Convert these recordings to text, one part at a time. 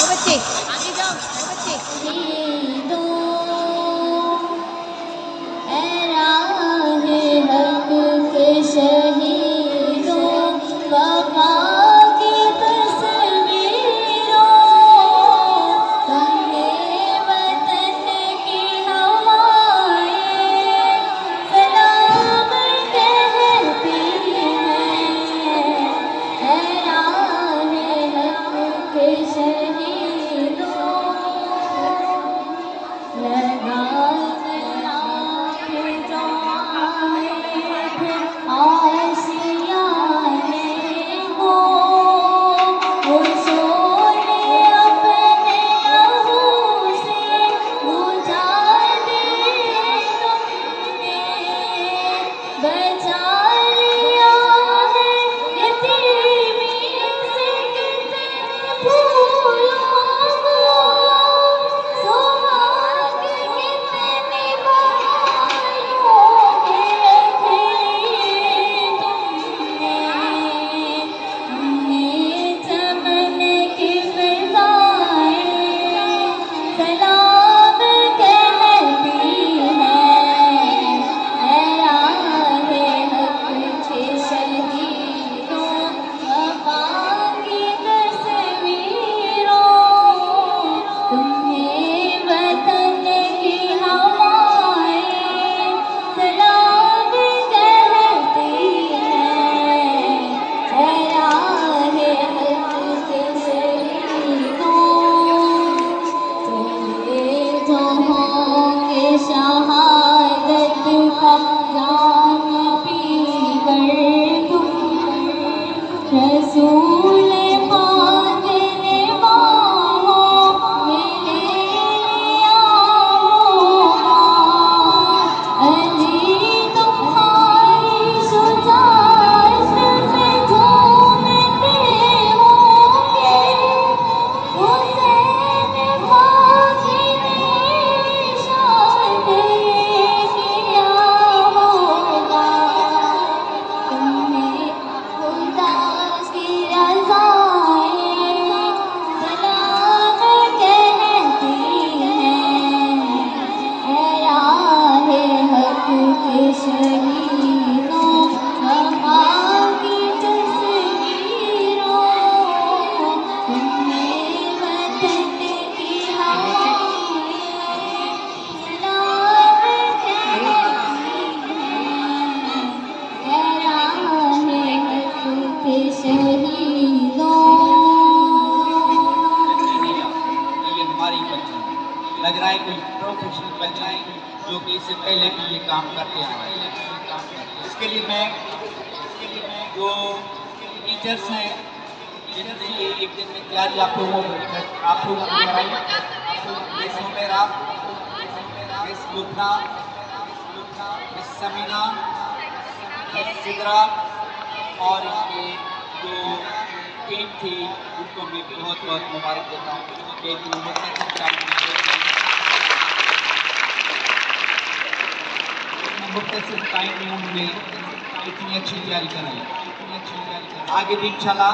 बच्चे आगे जाओ, बच्चे दो ए राहे हक के शहीदों वफा की तस्वीरों तुम्हें वतन की हवाएं सलाम कहती हैं ए राहे हक के शहीदों शहादत का जाम पी कर तुम रसूल पाक ने बाहों में ले लिया होगा अली तुम्हारी शुजाअत में झूमते होंगे हुसैन बागी ने इरशाद किया होगा तुमने खुदा की रज़ाएं सलाम कहती हैं ए राहे हक के शहीदों वफा की तस्वीरों तुम्हें वतन की हवाएं सलाम कहती हैं ए राहे हक के शहीदों। ये हमारी बच्चे लग रहा है कोई प्रोफेशनल बच्चे हैं जो कि इससे पहले भी ये काम करते आए हैं। इसके लिए मैं जो टीचर्स हैं जिन्होंने ये एक दिन में तैयारी आप लोगों को कराई, miss Humaira, miss Lubna, miss Sameena, miss Sidra और इनके जो टीम थी उनको मैं बहुत बहुत मुबारक देता हूँ कि इतनी मुख्तसर टाइम में उन्होंने इतनी अच्छी तैयारी कराई। आगे भी इंशाल्लाह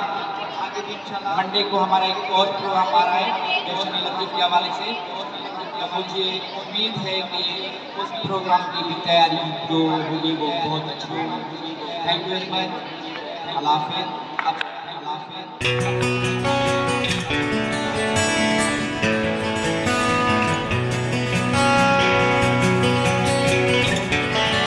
मंडे को हमारा एक और प्रोग्राम आ रहा है जश्न लतीफ़ के हवाले से। मुझे उम्मीद है कि उस प्रोग्राम की भी तैयारी जो होगी वो बहुत अच्छी होगी। Thank you very much. अल्लाह हाफ़िज़।